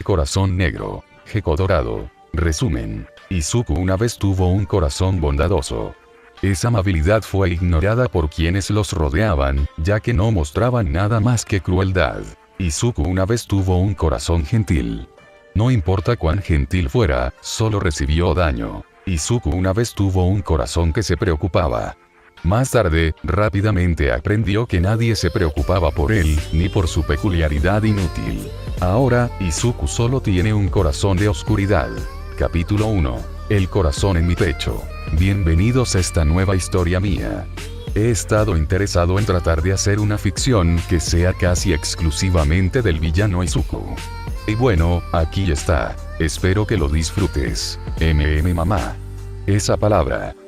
Corazón negro. Gecko dorado. Resumen. Izuku una vez tuvo un corazón bondadoso. Esa amabilidad fue ignorada por quienes los rodeaban, ya que no mostraban nada más que crueldad. Izuku una vez tuvo un corazón gentil. No importa cuán gentil fuera, solo recibió daño. Izuku una vez tuvo un corazón que se preocupaba. Más tarde, rápidamente aprendió que nadie se preocupaba por él, ni por su peculiaridad inútil. Ahora, Izuku solo tiene un corazón de oscuridad. Capítulo 1. El corazón en mi pecho. Bienvenidos a esta nueva historia mía. He estado interesado en tratar de hacer una ficción que sea casi exclusivamente del villano Izuku. Y bueno, aquí está. Espero que lo disfrutes. Mamá.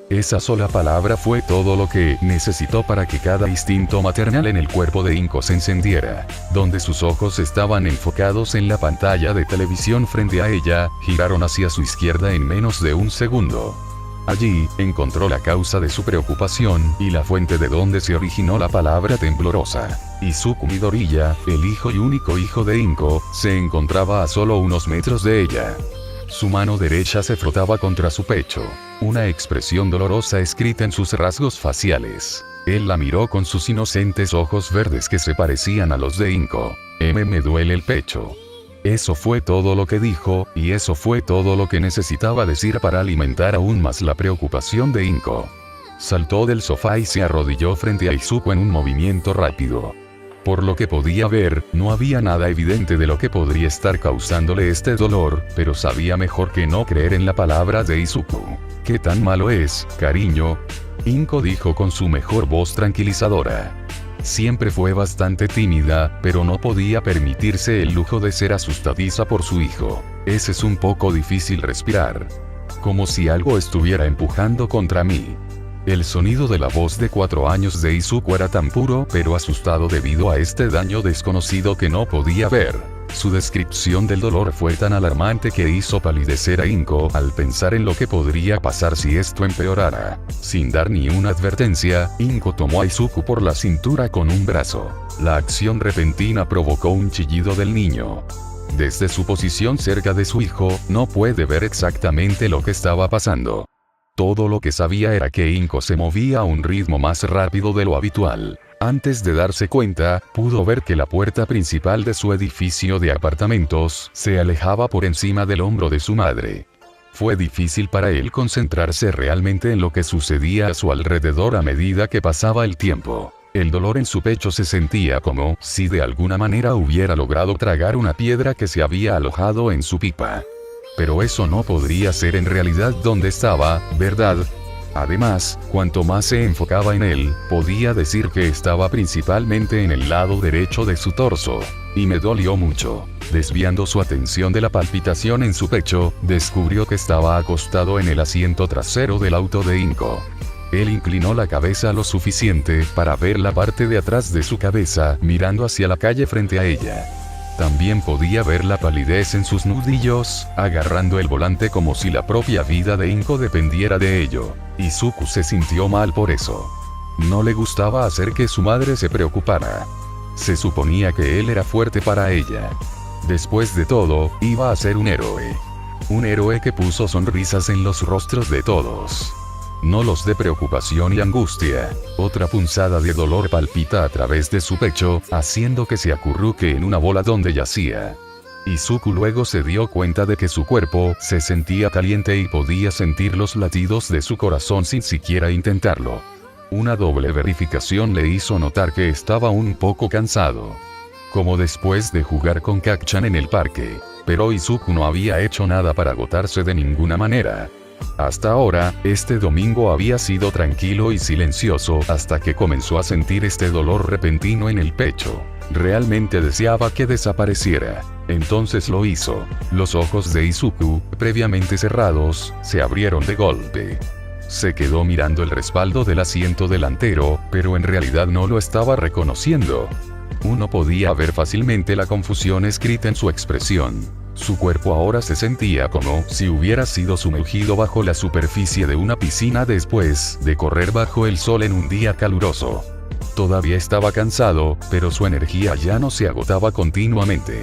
Esa sola palabra fue todo lo que necesitó para que cada instinto maternal en el cuerpo de Inko se encendiera. Donde sus ojos estaban enfocados en la pantalla de televisión frente a ella, giraron hacia su izquierda en menos de un segundo. Allí, encontró la causa de su preocupación y la fuente de donde se originó la palabra temblorosa. Izuku Midoriya, el hijo y único hijo de Inko, se encontraba a solo unos metros de ella. Su mano derecha se frotaba contra su pecho. Una expresión dolorosa escrita en sus rasgos faciales. Él la miró con sus inocentes ojos verdes que se parecían a los de Inko. Me duele el pecho. Eso fue todo lo que dijo, y eso fue todo lo que necesitaba decir para alimentar aún más la preocupación de Inko. Saltó del sofá y se arrodilló frente a Izuku en un movimiento rápido. Por lo que podía ver, no había nada evidente de lo que podría estar causándole este dolor, pero sabía mejor que no creer en la palabra de Izuku. ¿Qué tan malo es, cariño? Inko dijo con su mejor voz tranquilizadora. Siempre fue bastante tímida, pero no podía permitirse el lujo de ser asustadiza por su hijo. Es un poco difícil respirar. Como si algo estuviera empujando contra mí. El sonido de la voz de 4 años de Izuku era tan puro pero asustado debido a este daño desconocido que no podía ver. Su descripción del dolor fue tan alarmante que hizo palidecer a Inko al pensar en lo que podría pasar si esto empeorara. Sin dar ni una advertencia, Inko tomó a Izuku por la cintura con un brazo. La acción repentina provocó un chillido del niño. Desde su posición cerca de su hijo, no puede ver exactamente lo que estaba pasando. Todo lo que sabía era que Inko se movía a un ritmo más rápido de lo habitual. Antes de darse cuenta, pudo ver que la puerta principal de su edificio de apartamentos se alejaba por encima del hombro de su madre. Fue difícil para él concentrarse realmente en lo que sucedía a su alrededor a medida que pasaba el tiempo. El dolor en su pecho se sentía como si de alguna manera hubiera logrado tragar una piedra que se había alojado en su pipa. Pero eso no podría ser en realidad donde estaba, ¿verdad? Además, cuanto más se enfocaba en él, podía decir que estaba principalmente en el lado derecho de su torso. Y me dolió mucho. Desviando su atención de la palpitación en su pecho, descubrió que estaba acostado en el asiento trasero del auto de Inko. Él inclinó la cabeza lo suficiente para ver la parte de atrás de su cabeza, mirando hacia la calle frente a ella. También podía ver la palidez en sus nudillos, agarrando el volante como si la propia vida de Inko dependiera de ello. Izuku se sintió mal por eso. No le gustaba hacer que su madre se preocupara. Se suponía que él era fuerte para ella. Después de todo, iba a ser un héroe. Un héroe que puso sonrisas en los rostros de todos. No los de preocupación y angustia. Otra punzada de dolor palpita a través de su pecho, haciendo que se acurruque en una bola donde yacía. Izuku luego se dio cuenta de que su cuerpo se sentía caliente y podía sentir los latidos de su corazón sin siquiera intentarlo. Una doble verificación le hizo notar que estaba un poco cansado. Como después de jugar con Kacchan en el parque. Pero Izuku no había hecho nada para agotarse de ninguna manera. Hasta ahora, este domingo había sido tranquilo y silencioso hasta que comenzó a sentir este dolor repentino en el pecho. Realmente deseaba que desapareciera. Entonces lo hizo. Los ojos de Izuku, previamente cerrados, se abrieron de golpe. Se quedó mirando el respaldo del asiento delantero, pero en realidad no lo estaba reconociendo. Uno podía ver fácilmente la confusión escrita en su expresión. Su cuerpo ahora se sentía como si hubiera sido sumergido bajo la superficie de una piscina después de correr bajo el sol en un día caluroso. Todavía estaba cansado, pero su energía ya no se agotaba continuamente.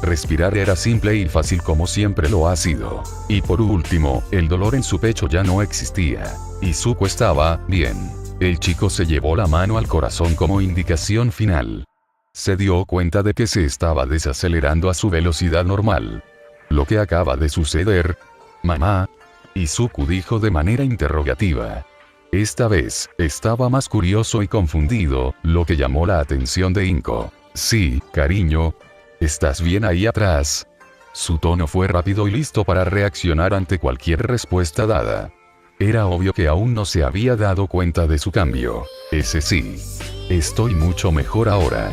Respirar era simple y fácil como siempre lo ha sido. Y por último, el dolor en su pecho ya no existía. Izuku estaba bien. El chico se llevó la mano al corazón como indicación final. Se dio cuenta de que se estaba desacelerando a su velocidad normal. ¿Lo que acaba de suceder? Mamá. Izuku dijo de manera interrogativa. Esta vez, estaba más curioso y confundido, lo que llamó la atención de Inko. Sí, cariño. ¿Estás bien ahí atrás? Su tono fue rápido y listo para reaccionar ante cualquier respuesta dada. Era obvio que aún no se había dado cuenta de su cambio. Ese sí. Estoy mucho mejor ahora.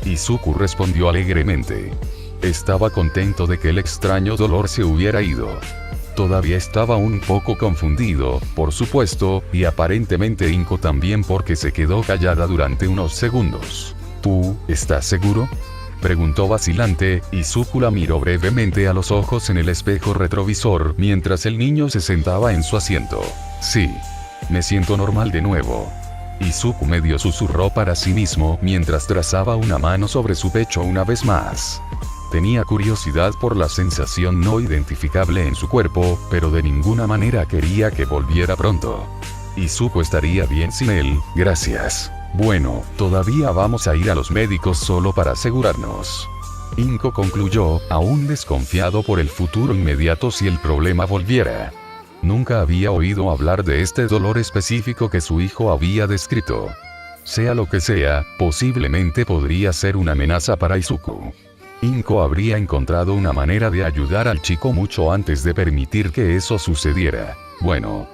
Izuku respondió alegremente. Estaba contento de que el extraño dolor se hubiera ido. Todavía estaba un poco confundido, por supuesto, y aparentemente Inko también porque se quedó callada durante unos segundos. ¿Tú, estás seguro?, preguntó vacilante. Izuku la miró brevemente a los ojos en el espejo retrovisor mientras el niño se sentaba en su asiento. Sí. Me siento normal de nuevo. Izuku medio susurró para sí mismo mientras trazaba una mano sobre su pecho una vez más. Tenía curiosidad por la sensación no identificable en su cuerpo, pero de ninguna manera quería que volviera pronto. Izuku estaría bien sin él, gracias. Bueno, todavía vamos a ir a los médicos solo para asegurarnos. Inko concluyó, aún desconfiado por el futuro inmediato si el problema volviera. Nunca había oído hablar de este dolor específico que su hijo había descrito. Sea lo que sea, posiblemente podría ser una amenaza para Izuku. Inko habría encontrado una manera de ayudar al chico mucho antes de permitir que eso sucediera. Bueno.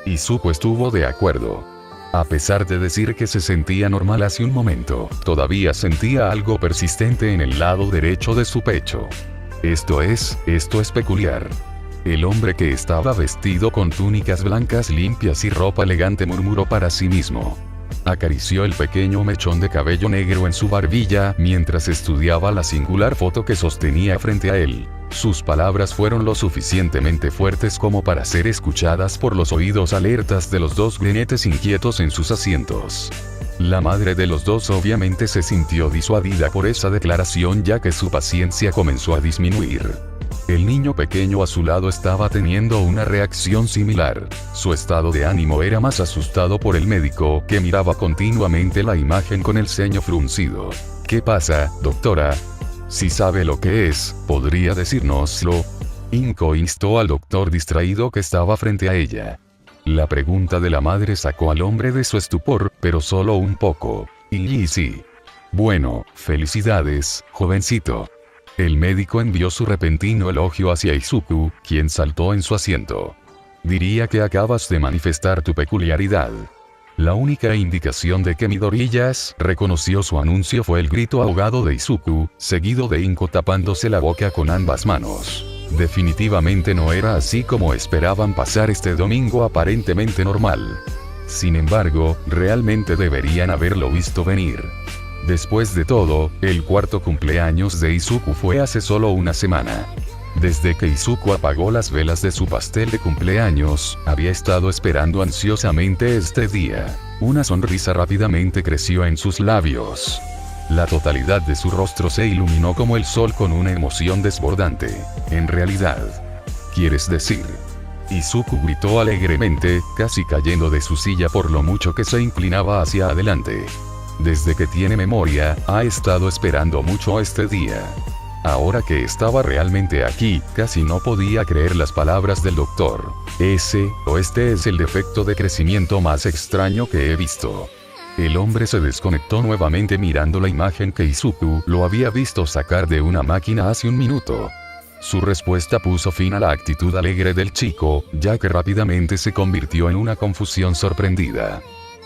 Izuku estuvo de acuerdo. A pesar de decir que se sentía normal hace un momento, todavía sentía algo persistente en el lado derecho de su pecho. Esto es peculiar. El hombre que estaba vestido con túnicas blancas limpias y ropa elegante murmuró para sí mismo. Acarició el pequeño mechón de cabello negro en su barbilla mientras estudiaba la singular foto que sostenía frente a él. Sus palabras fueron lo suficientemente fuertes como para ser escuchadas por los oídos alertas de los dos grenetes inquietos en sus asientos. La madre de los dos obviamente se sintió disuadida por esa declaración ya que su paciencia comenzó a disminuir. El niño pequeño a su lado estaba teniendo una reacción similar. Su estado de ánimo era más asustado por el médico, que miraba continuamente la imagen con el ceño fruncido. ¿Qué pasa, doctora? Si sabe lo que es, ¿podría decírnoslo? Inko instó al doctor distraído que estaba frente a ella. La pregunta de la madre sacó al hombre de su estupor, pero solo un poco. Y sí. Bueno, felicidades, jovencito. El médico envió su repentino elogio hacia Izuku, quien saltó en su asiento. Diría que acabas de manifestar tu peculiaridad. La única indicación de que Midorillas reconoció su anuncio fue el grito ahogado de Izuku, seguido de Inko tapándose la boca con ambas manos. Definitivamente no era así como esperaban pasar este domingo aparentemente normal. Sin embargo, realmente deberían haberlo visto venir. Después de todo, el cuarto cumpleaños de Izuku fue hace solo una semana. Desde que Izuku apagó las velas de su pastel de cumpleaños, había estado esperando ansiosamente este día. Una sonrisa rápidamente creció en sus labios. La totalidad de su rostro se iluminó como el sol con una emoción desbordante. En realidad. ¿Quieres decir? Izuku gritó alegremente, casi cayendo de su silla por lo mucho que se inclinaba hacia adelante. Desde que tiene memoria, ha estado esperando mucho este día. Ahora que estaba realmente aquí, casi no podía creer las palabras del doctor. Este es el defecto de crecimiento más extraño que he visto. El hombre se desconectó nuevamente mirando la imagen que Izuku lo había visto sacar de una máquina hace un minuto. Su respuesta puso fin a la actitud alegre del chico, ya que rápidamente se convirtió en una confusión sorprendida.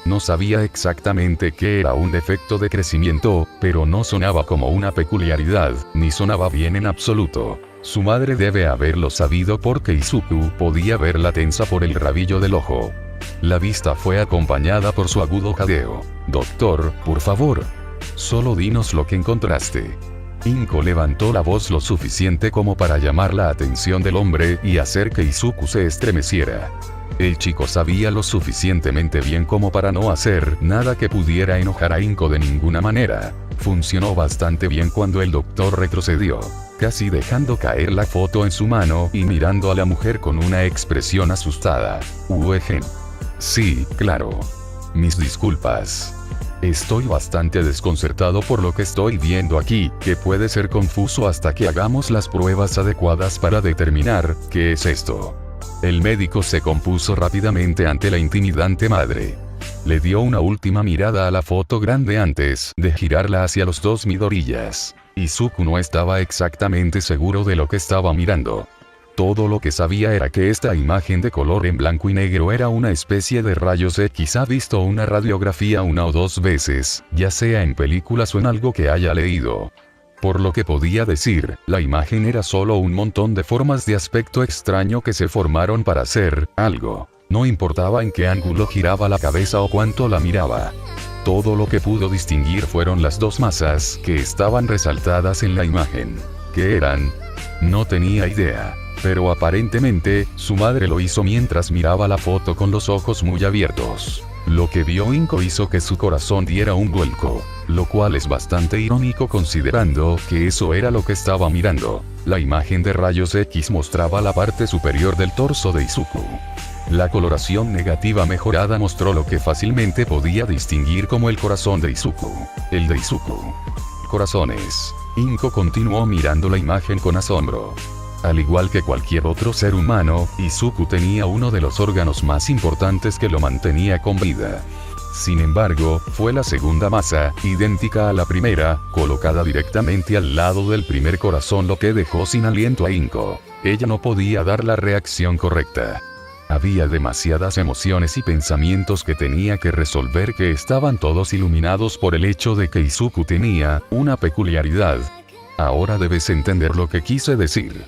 No sabía exactamente qué era un defecto de crecimiento, pero no sonaba como una peculiaridad, ni sonaba bien en absoluto. Su madre debe haberlo sabido porque Izuku podía verla tensa por el rabillo del ojo. La vista fue acompañada por su agudo jadeo. Doctor, por favor. Solo dinos lo que encontraste. Inko levantó la voz lo suficiente como para llamar la atención del hombre y hacer que Izuku se estremeciera. El chico sabía lo suficientemente bien como para no hacer nada que pudiera enojar a Inko de ninguna manera. Funcionó bastante bien cuando el doctor retrocedió. casi dejando caer la foto en su mano y mirando a la mujer con una expresión asustada. Sí, claro. Mis disculpas. Estoy bastante desconcertado por lo que estoy viendo aquí, que puede ser confuso hasta que hagamos las pruebas adecuadas para determinar qué es esto. El médico se compuso rápidamente ante la intimidante madre. Le dio una última mirada a la foto grande antes de girarla hacia los dos Midorillas. Izuku no estaba exactamente seguro de lo que estaba mirando. Todo lo que sabía era que esta imagen de color en blanco y negro era una especie de rayos X. Ha visto una radiografía una o dos veces, ya sea en películas o en algo que haya leído. Por lo que podía decir, la imagen era solo un montón de formas de aspecto extraño que se formaron para hacer algo. No importaba en qué ángulo giraba la cabeza o cuánto la miraba. Todo lo que pudo distinguir fueron las dos masas que estaban resaltadas en la imagen. ¿Qué eran? No tenía idea. Pero aparentemente, su madre lo hizo mientras miraba la foto con los ojos muy abiertos. Lo que vio Inko hizo que su corazón diera un vuelco, lo cual es bastante irónico considerando que eso era lo que estaba mirando. La imagen de rayos X mostraba la parte superior del torso de Izuku. La coloración negativa mejorada mostró lo que fácilmente podía distinguir como el corazón de Izuku. El de Izuku. Corazones. Inko continuó mirando la imagen con asombro. Al igual que cualquier otro ser humano, Izuku tenía uno de los órganos más importantes que lo mantenía con vida. Sin embargo, fue la segunda masa, idéntica a la primera, colocada directamente al lado del primer corazón, lo que dejó sin aliento a Inko. Ella no podía dar la reacción correcta. Había demasiadas emociones y pensamientos que tenía que resolver que estaban todos iluminados por el hecho de que Izuku tenía una peculiaridad. Ahora debes entender lo que quise decir,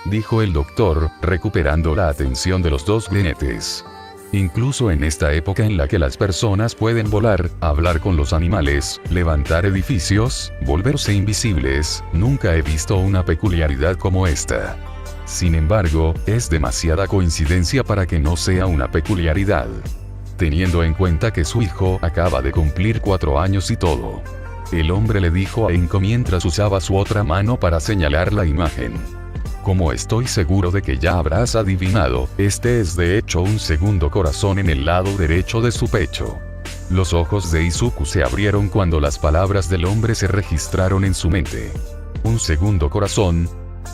dijo el doctor, recuperando la atención de los dos jinetes. Incluso en esta época en la que las personas pueden volar, hablar con los animales, levantar edificios, volverse invisibles, nunca he visto una peculiaridad como esta. Sin embargo, es demasiada coincidencia para que no sea una peculiaridad. Teniendo en cuenta que su hijo acaba de cumplir 4 años y todo. El hombre le dijo a Inko mientras usaba su otra mano para señalar la imagen. Como estoy seguro de que ya habrás adivinado, este es de hecho un segundo corazón en el lado derecho de su pecho. Los ojos de Izuku se abrieron cuando las palabras del hombre se registraron en su mente. Un segundo corazón.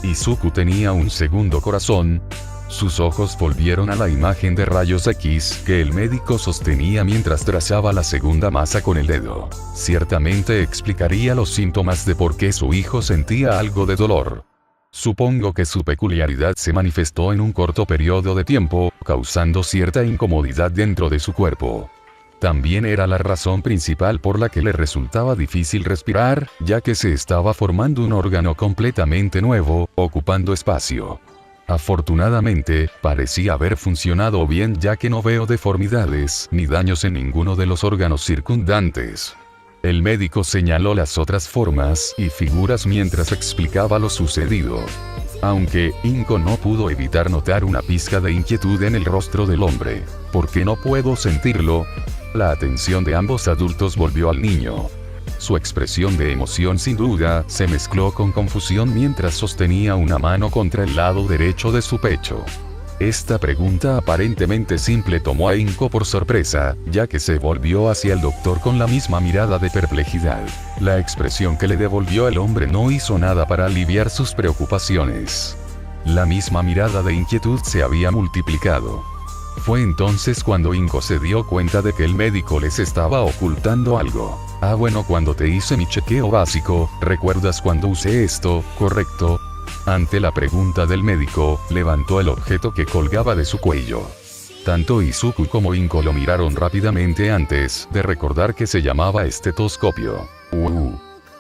Izuku tenía un segundo corazón. Sus ojos volvieron a la imagen de rayos X que el médico sostenía mientras trazaba la segunda masa con el dedo. Ciertamente explicaría los síntomas de por qué su hijo sentía algo de dolor. Supongo que su peculiaridad se manifestó en un corto periodo de tiempo, causando cierta incomodidad dentro de su cuerpo. También era la razón principal por la que le resultaba difícil respirar, ya que se estaba formando un órgano completamente nuevo, ocupando espacio. Afortunadamente, parecía haber funcionado bien ya que no veo deformidades ni daños en ninguno de los órganos circundantes. El médico señaló las otras formas y figuras mientras explicaba lo sucedido. Aunque, Inko no pudo evitar notar una pizca de inquietud en el rostro del hombre. ¿Por qué no puedo sentirlo? La atención de ambos adultos volvió al niño. Su expresión de emoción sin duda se mezcló con confusión mientras sostenía una mano contra el lado derecho de su pecho. Esta pregunta aparentemente simple tomó a Inko por sorpresa, ya que se volvió hacia el doctor con la misma mirada de perplejidad. La expresión que le devolvió el hombre no hizo nada para aliviar sus preocupaciones. La misma mirada de inquietud se había multiplicado. Fue entonces cuando Inko se dio cuenta de que el médico les estaba ocultando algo. Bueno, cuando te hice mi chequeo básico, ¿recuerdas cuando usé esto, correcto? Ante la pregunta del médico, levantó el objeto que colgaba de su cuello. Tanto Izuku como Inko lo miraron rápidamente antes de recordar que se llamaba estetoscopio.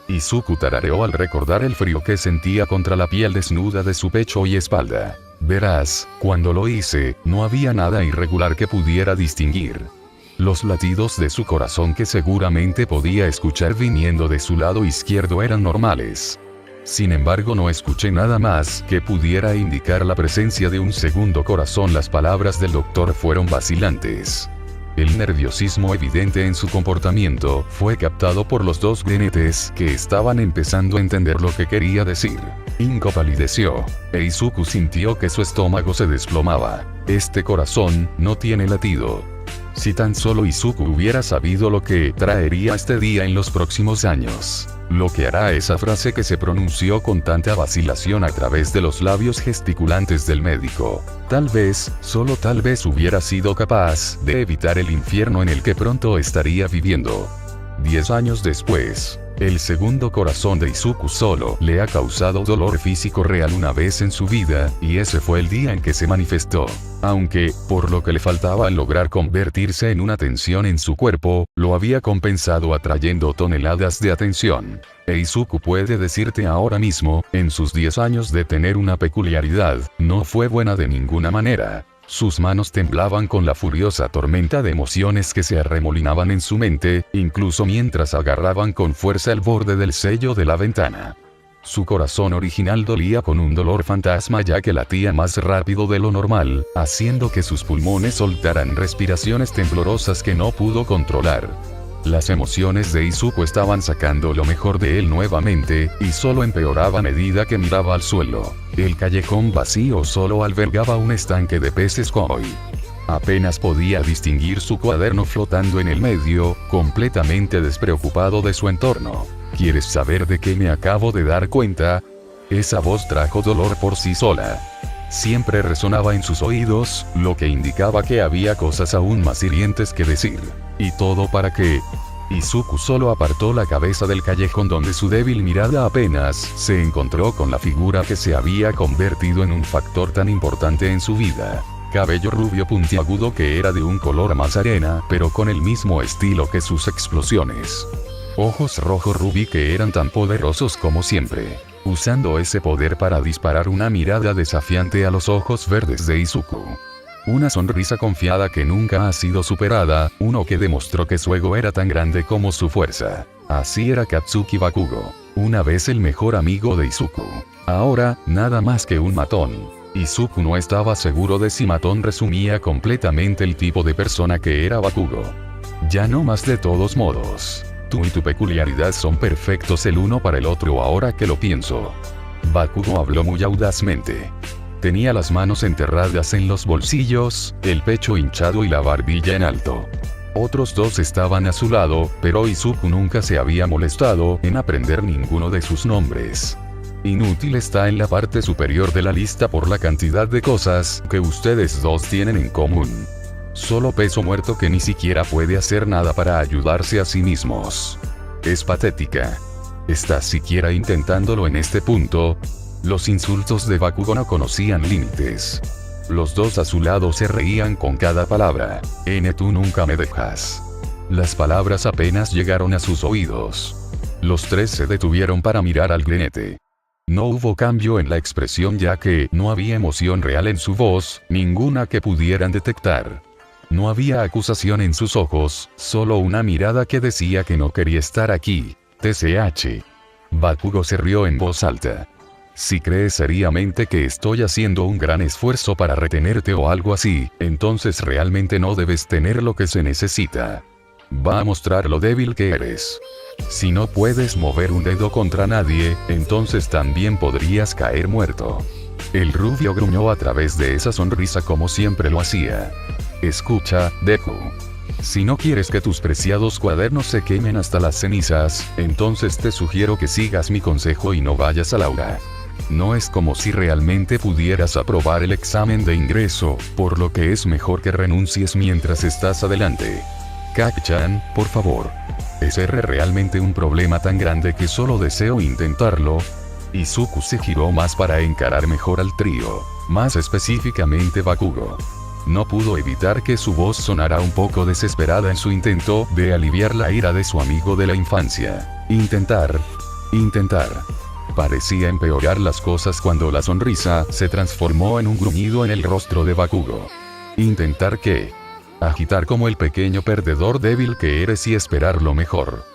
Izuku tarareó al recordar el frío que sentía contra la piel desnuda de su pecho y espalda. Verás, cuando lo hice, no había nada irregular que pudiera distinguir. Los latidos de su corazón que seguramente podía escuchar viniendo de su lado izquierdo eran normales. Sin embargo, no escuché nada más que pudiera indicar la presencia de un segundo corazón. Las palabras del doctor fueron vacilantes. El nerviosismo evidente en su comportamiento fue captado por los dos grenetes que estaban empezando a entender lo que quería decir. Inko palideció, e Izuku sintió que su estómago se desplomaba. Este corazón no tiene latido. Si tan solo Izuku hubiera sabido lo que traería este día en los próximos años. Lo que hará esa frase que se pronunció con tanta vacilación a través de los labios gesticulantes del médico. Tal vez, solo tal vez hubiera sido capaz de evitar el infierno en el que pronto estaría viviendo. 10 años después, el segundo corazón de Izuku solo le ha causado dolor físico real una vez en su vida, y ese fue el día en que se manifestó. Aunque, por lo que le faltaba lograr convertirse en una tensión en su cuerpo, lo había compensado atrayendo toneladas de atención. E Izuku puede decirte ahora mismo, en sus 10 años de tener una peculiaridad, no fue buena de ninguna manera. Sus manos temblaban con la furiosa tormenta de emociones que se arremolinaban en su mente, incluso mientras agarraban con fuerza el borde del sello de la ventana. Su corazón original dolía con un dolor fantasma ya que latía más rápido de lo normal, haciendo que sus pulmones soltaran respiraciones temblorosas que no pudo controlar. Las emociones de Izuku estaban sacando lo mejor de él nuevamente, y solo empeoraba a medida que miraba al suelo. El callejón vacío solo albergaba un estanque de peces koi. Apenas podía distinguir su cuaderno flotando en el medio, completamente despreocupado de su entorno. ¿Quieres saber de qué me acabo de dar cuenta? Esa voz trajo dolor por sí sola. Siempre resonaba en sus oídos, lo que indicaba que había cosas aún más hirientes que decir. ¿Y todo para qué? Izuku solo apartó la cabeza del callejón donde su débil mirada apenas se encontró con la figura que se había convertido en un factor tan importante en su vida. Cabello rubio puntiagudo que era de un color más arena, pero con el mismo estilo que sus explosiones. Ojos rojo rubí que eran tan poderosos como siempre. Usando ese poder para disparar una mirada desafiante a los ojos verdes de Izuku. Una sonrisa confiada que nunca ha sido superada, uno que demostró que su ego era tan grande como su fuerza. Así era Katsuki Bakugo. Una vez el mejor amigo de Izuku. Ahora, nada más que un matón. Izuku no estaba seguro de si matón resumía completamente el tipo de persona que era Bakugo. Ya no más de todos modos. Tú y tu peculiaridad son perfectos el uno para el otro ahora que lo pienso. Bakugo habló muy audazmente. Tenía las manos enterradas en los bolsillos, el pecho hinchado y la barbilla en alto. Otros dos estaban a su lado, pero Izuku nunca se había molestado en aprender ninguno de sus nombres. Inútil está en la parte superior de la lista por la cantidad de cosas que ustedes dos tienen en común. Solo peso muerto que ni siquiera puede hacer nada para ayudarse a sí mismos. Es patética. ¿Estás siquiera intentándolo en este punto? Los insultos de Bakugo no conocían límites. Los dos a su lado se reían con cada palabra. Tú nunca me dejas. Las palabras apenas llegaron a sus oídos. Los tres se detuvieron para mirar al grinete. No hubo cambio en la expresión ya que no había emoción real en su voz, ninguna que pudieran detectar. No había acusación en sus ojos, solo una mirada que decía que no quería estar aquí. TCH. Bakugo se rió en voz alta. Si crees seriamente que estoy haciendo un gran esfuerzo para retenerte o algo así, entonces realmente no debes tener lo que se necesita. Va a mostrar lo débil que eres. Si no puedes mover un dedo contra nadie, entonces también podrías caer muerto. El rubio gruñó a través de esa sonrisa como siempre lo hacía. Escucha, Deku. Si no quieres que tus preciados cuadernos se quemen hasta las cenizas, entonces te sugiero que sigas mi consejo y no vayas al aula. No es como si realmente pudieras aprobar el examen de ingreso, por lo que es mejor que renuncies mientras estás adelante. Kaki-chan, por favor. ¿Es realmente un problema tan grande que solo deseo intentarlo? Izuku se giró más para encarar mejor al trío, más específicamente Bakugo. No pudo evitar que su voz sonara un poco desesperada en su intento de aliviar la ira de su amigo de la infancia. Intentar. Parecía empeorar las cosas cuando la sonrisa se transformó en un gruñido en el rostro de Bakugo. ¿Intentar qué? Agitar como el pequeño perdedor débil que eres y esperar lo mejor.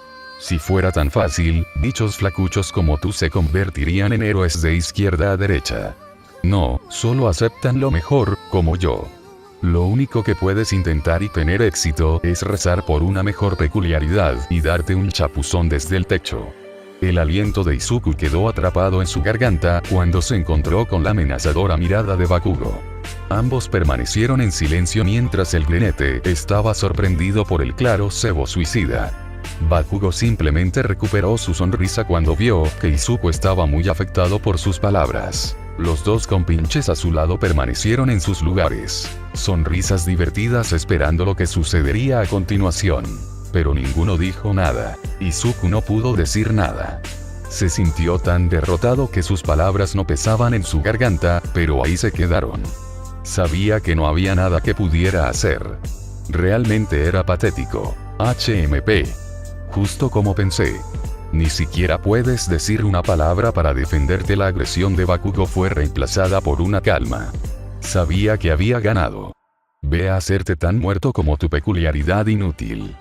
Si fuera tan fácil, bichos flacuchos como tú se convertirían en héroes de izquierda a derecha. No, solo aceptan lo mejor, como yo. Lo único que puedes intentar y tener éxito es rezar por una mejor peculiaridad y darte un chapuzón desde el techo. El aliento de Izuku quedó atrapado en su garganta cuando se encontró con la amenazadora mirada de Bakugo. Ambos permanecieron en silencio mientras el grinete estaba sorprendido por el claro cebo suicida. Bakugo simplemente recuperó su sonrisa cuando vio que Izuku estaba muy afectado por sus palabras. Los dos compinches a su lado permanecieron en sus lugares, sonrisas divertidas esperando lo que sucedería a continuación. Pero ninguno dijo nada. Izuku no pudo decir nada. Se sintió tan derrotado que sus palabras no pesaban en su garganta, pero ahí se quedaron. Sabía que no había nada que pudiera hacer. Realmente era patético. HMP. Justo como pensé. Ni siquiera puedes decir una palabra para defenderte. La agresión de Bakugo fue reemplazada por una calma. Sabía que había ganado. Ve a hacerte tan muerto como tu peculiaridad inútil.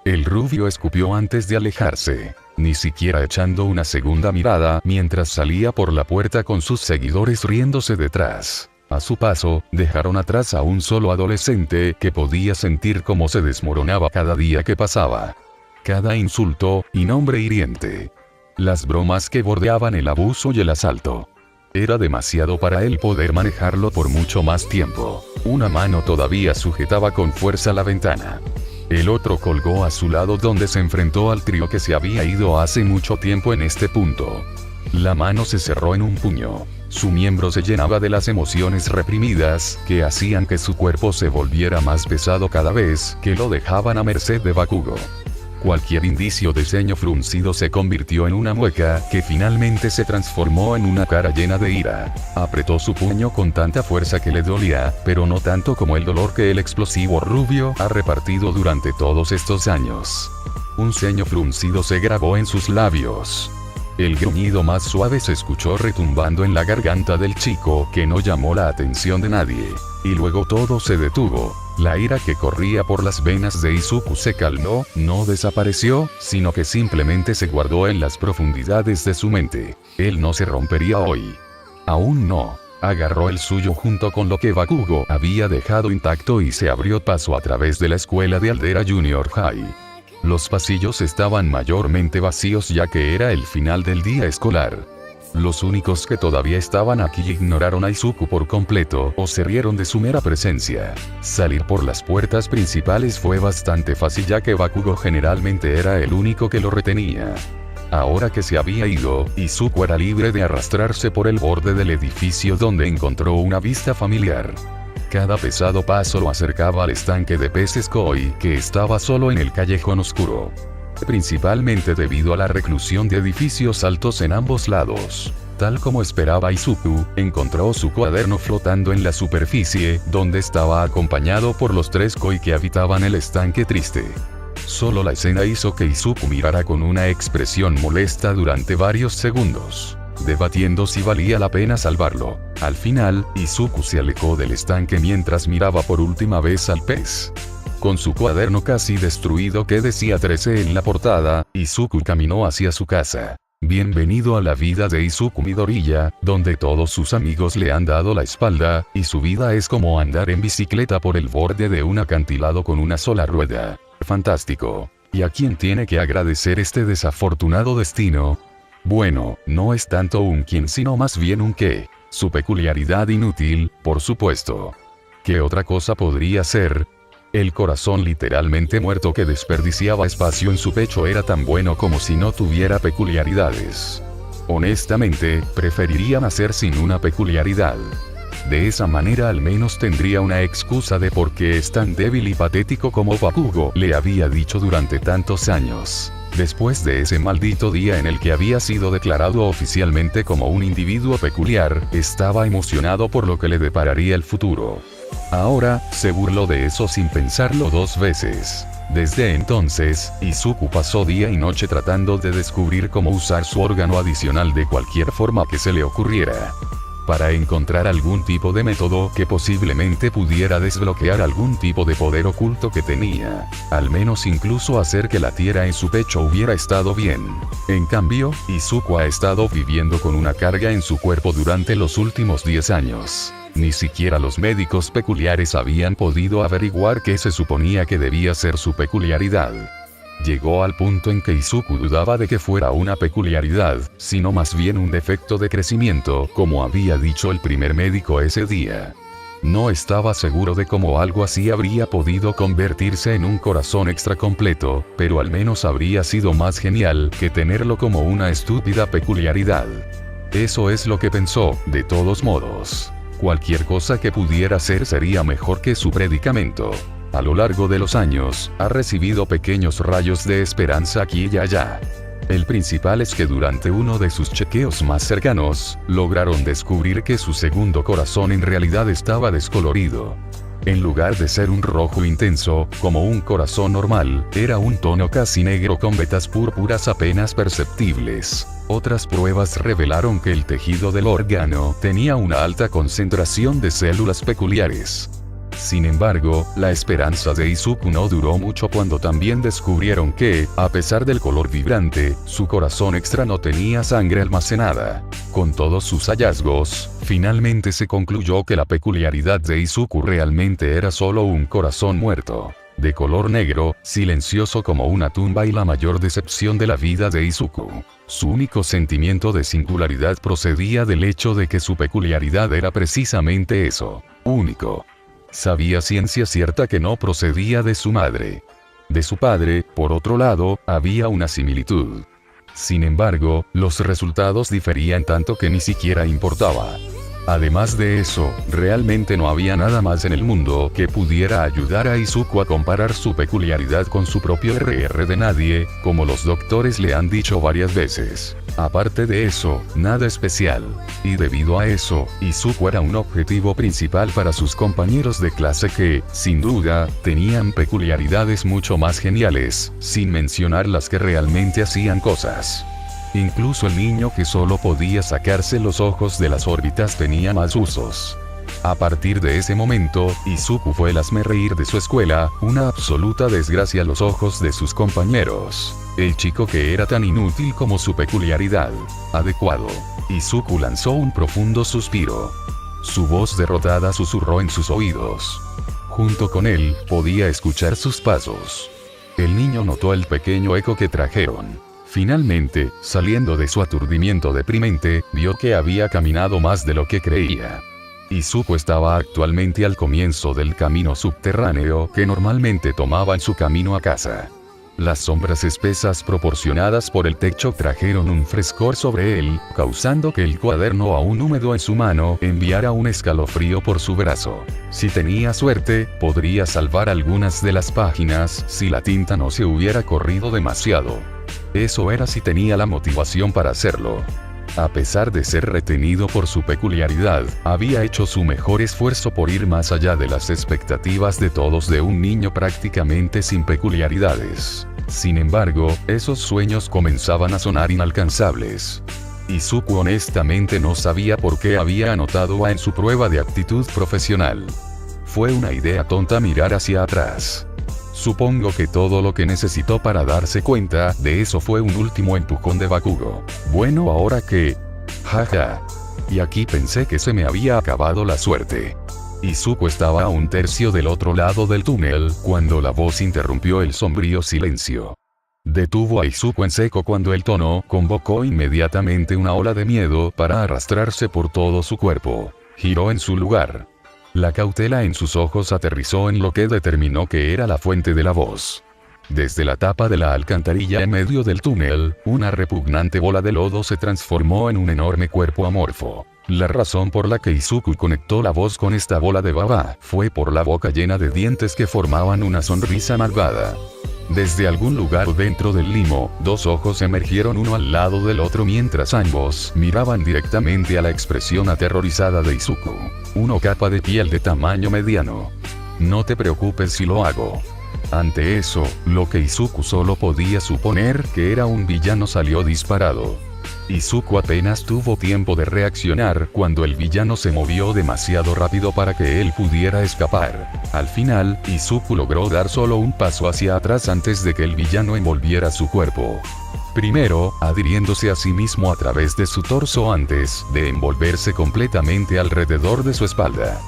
El rubio escupió antes de alejarse, ni siquiera echando una segunda mirada mientras salía por la puerta con sus seguidores riéndose detrás. A su paso, dejaron atrás a un solo adolescente que podía sentir cómo se desmoronaba cada día que pasaba. Cada insulto y nombre hiriente. Las bromas que bordeaban el abuso y el asalto. Era demasiado para él poder manejarlo por mucho más tiempo. Una mano todavía sujetaba con fuerza la ventana. El otro colgó a su lado donde se enfrentó al trío que se había ido hace mucho tiempo en este punto. La mano se cerró en un puño. Su miembro se llenaba de las emociones reprimidas que hacían que su cuerpo se volviera más pesado cada vez que lo dejaban a merced de Bakugo. Cualquier indicio de ceño fruncido se convirtió en una mueca que finalmente se transformó en una cara llena de ira. Apretó su puño con tanta fuerza que le dolía, pero no tanto como el dolor que el explosivo rubio ha repartido durante todos estos años. Un ceño fruncido se grabó en sus labios. El gruñido más suave se escuchó retumbando en la garganta del chico que no llamó la atención de nadie. Y luego todo se detuvo. La ira que corría por las venas de Izuku se calmó, no desapareció, sino que simplemente se guardó en las profundidades de su mente. Él no se rompería hoy. Aún no. Agarró el suyo junto con lo que Bakugo había dejado intacto y se abrió paso a través de la escuela de Aldera Junior High. Los pasillos estaban mayormente vacíos ya que era el final del día escolar. Los únicos que todavía estaban aquí ignoraron a Izuku por completo o se rieron de su mera presencia. Salir por las puertas principales fue bastante fácil ya que Bakugo generalmente era el único que lo retenía. Ahora que se había ido, Izuku era libre de arrastrarse por el borde del edificio donde encontró una vista familiar. Cada pesado paso lo acercaba al estanque de peces koi que estaba solo en el callejón oscuro. Principalmente debido a la reclusión de edificios altos en ambos lados. Tal como esperaba Izuku, encontró su cuaderno flotando en la superficie, donde estaba acompañado por los 3 koi que habitaban el estanque triste. Solo la escena hizo que Izuku mirara con una expresión molesta durante varios segundos, debatiendo si valía la pena salvarlo. Al final, Izuku se alejó del estanque mientras miraba por última vez al pez. Con su cuaderno casi destruido que decía 13 en la portada, Izuku caminó hacia su casa. Bienvenido a la vida de Izuku Midoriya, donde todos sus amigos le han dado la espalda, y su vida es como andar en bicicleta por el borde de un acantilado con una sola rueda. Fantástico. ¿Y a quién tiene que agradecer este desafortunado destino? Bueno, no es tanto un quién sino más bien un qué. Su peculiaridad inútil, por supuesto. ¿Qué otra cosa podría ser? El corazón literalmente muerto que desperdiciaba espacio en su pecho era tan bueno como si no tuviera peculiaridades. Honestamente, preferiría nacer sin una peculiaridad. De esa manera al menos tendría una excusa de por qué es tan débil y patético como Bakugo le había dicho durante tantos años. Después de ese maldito día en el que había sido declarado oficialmente como un individuo peculiar, estaba emocionado por lo que le depararía el futuro. Ahora, se burló de eso sin pensarlo 2 veces. Desde entonces, Izuku pasó día y noche tratando de descubrir cómo usar su órgano adicional de cualquier forma que se le ocurriera. Para encontrar algún tipo de método que posiblemente pudiera desbloquear algún tipo de poder oculto que tenía. Al menos incluso hacer que la tierra en su pecho hubiera estado bien. En cambio, Izuku ha estado viviendo con una carga en su cuerpo durante los últimos 10 años. Ni siquiera los médicos peculiares habían podido averiguar qué se suponía que debía ser su peculiaridad. Llegó al punto en que Izuku dudaba de que fuera una peculiaridad, sino más bien un defecto de crecimiento, como había dicho el primer médico ese día. No estaba seguro de cómo algo así habría podido convertirse en un corazón extra completo, pero al menos habría sido más genial que tenerlo como una estúpida peculiaridad. Eso es lo que pensó, de todos modos. Cualquier cosa que pudiera hacer sería mejor que su predicamento. A lo largo de los años, ha recibido pequeños rayos de esperanza aquí y allá. El principal es que durante uno de sus chequeos más cercanos, lograron descubrir que su segundo corazón en realidad estaba descolorido. En lugar de ser un rojo intenso, como un corazón normal, era un tono casi negro con vetas púrpuras apenas perceptibles. Otras pruebas revelaron que el tejido del órgano tenía una alta concentración de células peculiares. Sin embargo, la esperanza de Izuku no duró mucho cuando también descubrieron que, a pesar del color vibrante, su corazón extra no tenía sangre almacenada. Con todos sus hallazgos, finalmente se concluyó que la peculiaridad de Izuku realmente era solo un corazón muerto, de color negro, silencioso como una tumba, y la mayor decepción de la vida de Izuku. Su único sentimiento de singularidad procedía del hecho de que su peculiaridad era precisamente eso, único. Sabía ciencia cierta que no procedía de su madre. De su padre, por otro lado, había una similitud. Sin embargo, los resultados diferían tanto que ni siquiera importaba. Además de eso, realmente no había nada más en el mundo que pudiera ayudar a Izuku a comparar su peculiaridad con su propio RR de nadie, como los doctores le han dicho varias veces. Aparte de eso, nada especial. Y debido a eso, Izuku era un objetivo principal para sus compañeros de clase que, sin duda, tenían peculiaridades mucho más geniales, sin mencionar las que realmente hacían cosas. Incluso el niño que solo podía sacarse los ojos de las órbitas tenía más usos. A partir de ese momento, Izuku fue el hazmerreír de su escuela, una absoluta desgracia a los ojos de sus compañeros. El chico que era tan inútil como su peculiaridad. Adecuado. Izuku lanzó un profundo suspiro. Su voz derrotada susurró en sus oídos. Junto con él, podía escuchar sus pasos. El niño notó el pequeño eco que trajeron. Finalmente, saliendo de su aturdimiento deprimente, vio que había caminado más de lo que creía. Izuku estaba actualmente al comienzo del camino subterráneo que normalmente tomaba en su camino a casa. Las sombras espesas proporcionadas por el techo trajeron un frescor sobre él, causando que el cuaderno aún húmedo en su mano enviara un escalofrío por su brazo. Si tenía suerte, podría salvar algunas de las páginas si la tinta no se hubiera corrido demasiado. Eso era si tenía la motivación para hacerlo. A pesar de ser retenido por su peculiaridad, había hecho su mejor esfuerzo por ir más allá de las expectativas de todos de un niño prácticamente sin peculiaridades. Sin embargo, esos sueños comenzaban a sonar inalcanzables. Izuku honestamente no sabía por qué había anotado A en su prueba de aptitud profesional. Fue una idea tonta mirar hacia atrás. Supongo que todo lo que necesitó para darse cuenta de eso fue un último empujón de Bakugo. Bueno, ahora que... Jaja. Y aquí pensé que se me había acabado la suerte. Izuku estaba a un tercio del otro lado del túnel, cuando la voz interrumpió el sombrío silencio. Detuvo a Izuku en seco cuando el tono convocó inmediatamente una ola de miedo para arrastrarse por todo su cuerpo. Giró en su lugar. La cautela en sus ojos aterrizó en lo que determinó que era la fuente de la voz. Desde la tapa de la alcantarilla en medio del túnel, una repugnante bola de lodo se transformó en un enorme cuerpo amorfo. La razón por la que Izuku conectó la voz con esta bola de baba fue por la boca llena de dientes que formaban una sonrisa malvada. Desde algún lugar dentro del limo, dos ojos emergieron uno al lado del otro mientras ambos miraban directamente a la expresión aterrorizada de Izuku. Uno capa de piel de tamaño mediano. No te preocupes si lo hago. Ante eso, lo que Izuku solo podía suponer que era un villano salió disparado. Izuku apenas tuvo tiempo de reaccionar cuando el villano se movió demasiado rápido para que él pudiera escapar. Al final, Izuku logró dar solo un paso hacia atrás antes de que el villano envolviera su cuerpo. Primero, adhiriéndose a sí mismo a través de su torso antes de envolverse completamente alrededor de su espalda.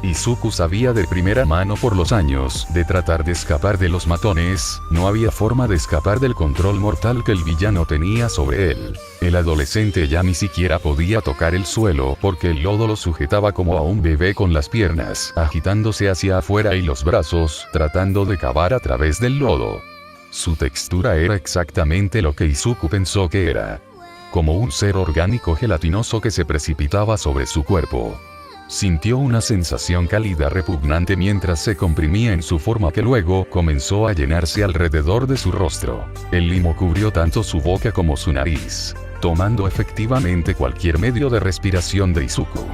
Izuku sabía de primera mano por los años de tratar de escapar de los matones, no había forma de escapar del control mortal que el villano tenía sobre él. El adolescente ya ni siquiera podía tocar el suelo porque el lodo lo sujetaba como a un bebé con las piernas agitándose hacia afuera y los brazos tratando de cavar a través del lodo. Su textura era exactamente lo que Izuku pensó que era. Como un ser orgánico gelatinoso que se precipitaba sobre su cuerpo. Sintió una sensación cálida repugnante mientras se comprimía en su forma que luego comenzó a llenarse alrededor de su rostro. El limo cubrió tanto su boca como su nariz, tomando efectivamente cualquier medio de respiración de Izuku.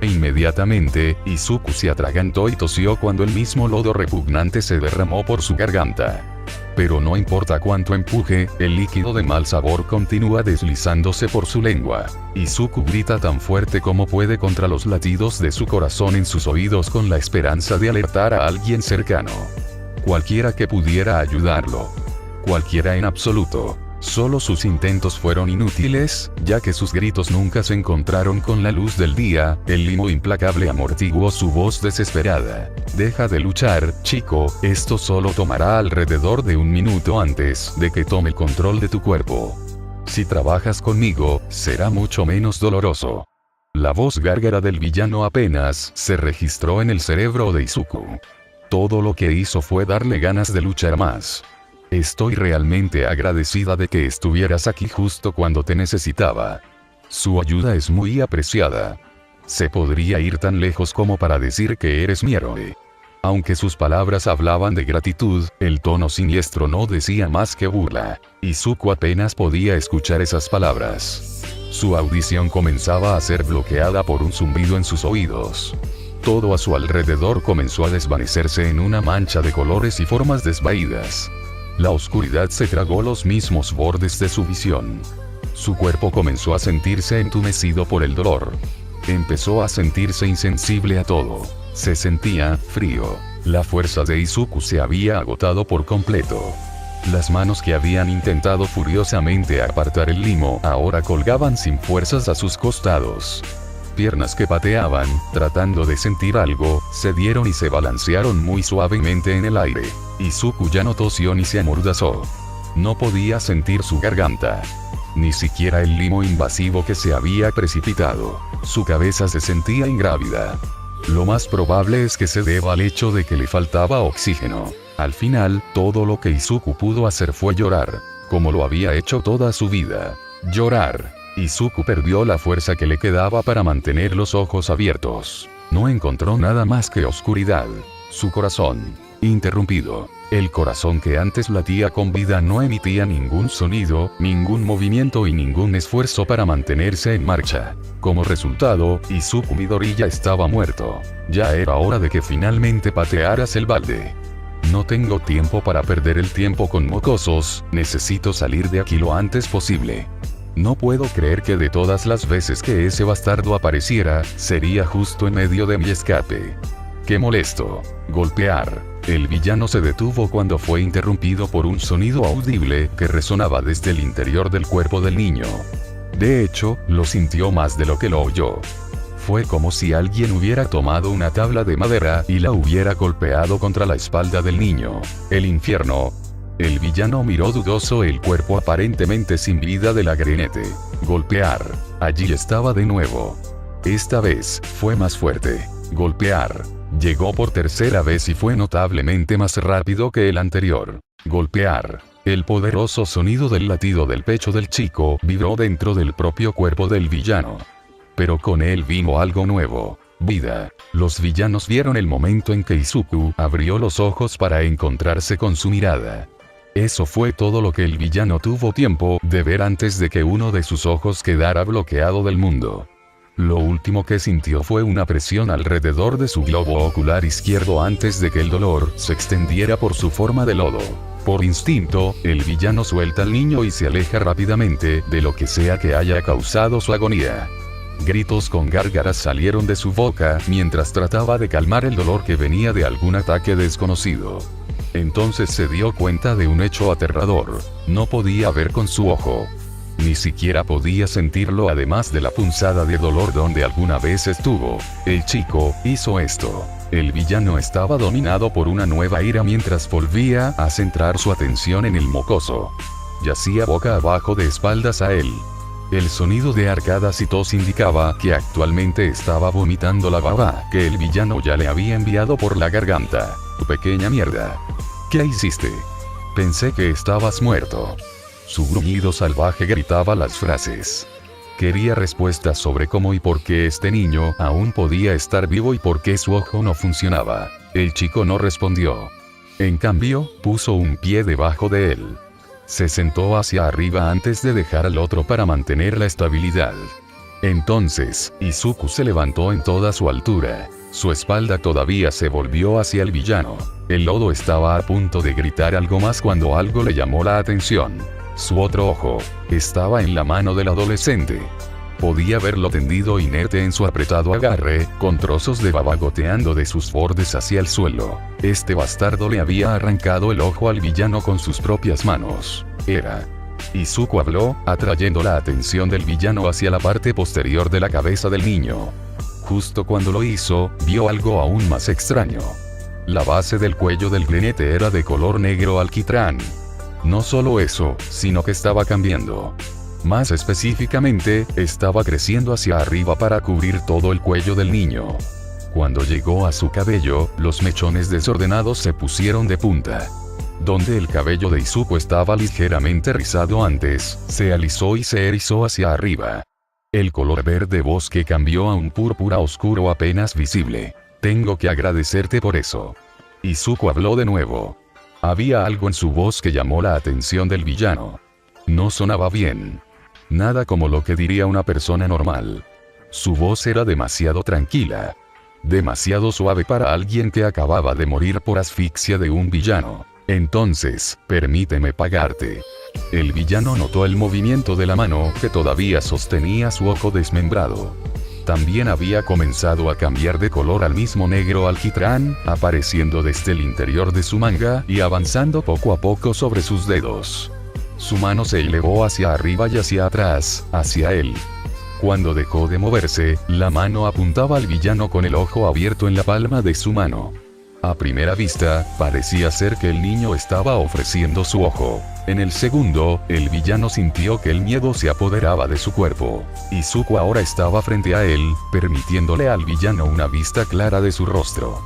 E inmediatamente, Izuku se atragantó y tosió cuando el mismo lodo repugnante se derramó por su garganta. Pero no importa cuánto empuje, el líquido de mal sabor continúa deslizándose por su lengua. Izuku grita tan fuerte como puede contra los latidos de su corazón en sus oídos con la esperanza de alertar a alguien cercano. Cualquiera que pudiera ayudarlo. Cualquiera en absoluto. Solo sus intentos fueron inútiles, ya que sus gritos nunca se encontraron con la luz del día. El limo implacable amortiguó su voz desesperada. Deja de luchar, chico, esto solo tomará alrededor de un minuto antes de que tome el control de tu cuerpo. Si trabajas conmigo, será mucho menos doloroso. La voz gárgara del villano apenas se registró en el cerebro de Izuku. Todo lo que hizo fue darle ganas de luchar más. Estoy realmente agradecida de que estuvieras aquí justo cuando te necesitaba. Su ayuda es muy apreciada. Se podría ir tan lejos como para decir que eres mi héroe. Aunque sus palabras hablaban de gratitud, el tono siniestro no decía más que burla. Izuku apenas podía escuchar esas palabras. Su audición comenzaba a ser bloqueada por un zumbido en sus oídos. Todo a su alrededor comenzó a desvanecerse en una mancha de colores y formas desvaídas. La oscuridad se tragó los mismos bordes de su visión. Su cuerpo comenzó a sentirse entumecido por el dolor. Empezó a sentirse insensible a todo. Se sentía frío. La fuerza de Izuku se había agotado por completo. Las manos que habían intentado furiosamente apartar el limo ahora colgaban sin fuerzas a sus costados. Piernas que pateaban, tratando de sentir algo, cedieron y se balancearon muy suavemente en el aire. Izuku ya no tosió ni se amordazó. No podía sentir su garganta. Ni siquiera el limo invasivo que se había precipitado. Su cabeza se sentía ingrávida. Lo más probable es que se deba al hecho de que le faltaba oxígeno. Al final, todo lo que Izuku pudo hacer fue llorar, como lo había hecho toda su vida. Llorar. Izuku perdió la fuerza que le quedaba para mantener los ojos abiertos. No encontró nada más que oscuridad. Su corazón, interrumpido. El corazón que antes latía con vida no emitía ningún sonido, ningún movimiento y ningún esfuerzo para mantenerse en marcha. Como resultado, Izuku Midori ya estaba muerto. Ya era hora de que finalmente patearas el balde. No tengo tiempo para perder el tiempo con mocosos, necesito salir de aquí lo antes posible. No puedo creer que de todas las veces que ese bastardo apareciera, sería justo en medio de mi escape. ¡Qué molesto! Golpear. El villano se detuvo cuando fue interrumpido por un sonido audible que resonaba desde el interior del cuerpo del niño. De hecho, lo sintió más de lo que lo oyó. Fue como si alguien hubiera tomado una tabla de madera y la hubiera golpeado contra la espalda del niño. El infierno. El villano miró dudoso el cuerpo aparentemente sin vida del agrinete. Golpear. Allí estaba de nuevo. Esta vez, fue más fuerte. Golpear. Llegó por tercera vez y fue notablemente más rápido que el anterior. Golpear. El poderoso sonido del latido del pecho del chico vibró dentro del propio cuerpo del villano. Pero con él vino algo nuevo. Vida. Los villanos vieron el momento en que Izuku abrió los ojos para encontrarse con su mirada. Eso fue todo lo que el villano tuvo tiempo de ver antes de que uno de sus ojos quedara bloqueado del mundo. Lo último que sintió fue una presión alrededor de su globo ocular izquierdo antes de que el dolor se extendiera por su forma de lodo. Por instinto, el villano suelta al niño y se aleja rápidamente de lo que sea que haya causado su agonía. Gritos con gárgaras salieron de su boca mientras trataba de calmar el dolor que venía de algún ataque desconocido. Entonces se dio cuenta de un hecho aterrador. No podía ver con su ojo. Ni siquiera podía sentirlo, además de la punzada de dolor donde alguna vez estuvo. El chico hizo esto. El villano estaba dominado por una nueva ira mientras volvía a centrar su atención en el mocoso. Yacía boca abajo de espaldas a él. El sonido de arcadas y tos indicaba que actualmente estaba vomitando la baba que el villano ya le había enviado por la garganta. Tu pequeña mierda. ¿Qué hiciste? Pensé que estabas muerto. Su gruñido salvaje gritaba las frases. Quería respuestas sobre cómo y por qué este niño aún podía estar vivo y por qué su ojo no funcionaba. El chico no respondió. En cambio, puso un pie debajo de él. Se sentó hacia arriba antes de dejar al otro para mantener la estabilidad. Entonces, Izuku se levantó en toda su altura. Su espalda todavía se volvió hacia el villano. El lodo estaba a punto de gritar algo más cuando algo le llamó la atención. Su otro ojo estaba en la mano del adolescente. Podía verlo tendido inerte en su apretado agarre, con trozos de baba goteando de sus bordes hacia el suelo. Este bastardo le había arrancado el ojo al villano con sus propias manos. Era. Izuku habló, atrayendo la atención del villano hacia la parte posterior de la cabeza del niño. Justo cuando lo hizo, vio algo aún más extraño. La base del cuello del grinete era de color negro alquitrán. No solo eso, sino que estaba cambiando. Más específicamente, estaba creciendo hacia arriba para cubrir todo el cuello del niño. Cuando llegó a su cabello, los mechones desordenados se pusieron de punta. Donde el cabello de Izuku estaba ligeramente rizado antes, se alisó y se erizó hacia arriba. El color verde bosque cambió a un púrpura oscuro apenas visible. Tengo que agradecerte por eso. Izuku habló de nuevo. Había algo en su voz que llamó la atención del villano. No sonaba bien. Nada como lo que diría una persona normal. Su voz era demasiado tranquila. Demasiado suave para alguien que acababa de morir por asfixia de un villano. Entonces, permíteme pagarte. El villano notó el movimiento de la mano que todavía sostenía su ojo desmembrado. También había comenzado a cambiar de color al mismo negro alquitrán, apareciendo desde el interior de su manga y avanzando poco a poco sobre sus dedos. Su mano se elevó hacia arriba y hacia atrás, hacia él. Cuando dejó de moverse, la mano apuntaba al villano con el ojo abierto en la palma de su mano. A primera vista, parecía ser que el niño estaba ofreciendo su ojo. En el segundo, el villano sintió que el miedo se apoderaba de su cuerpo. Izuku ahora estaba frente a él, permitiéndole al villano una vista clara de su rostro.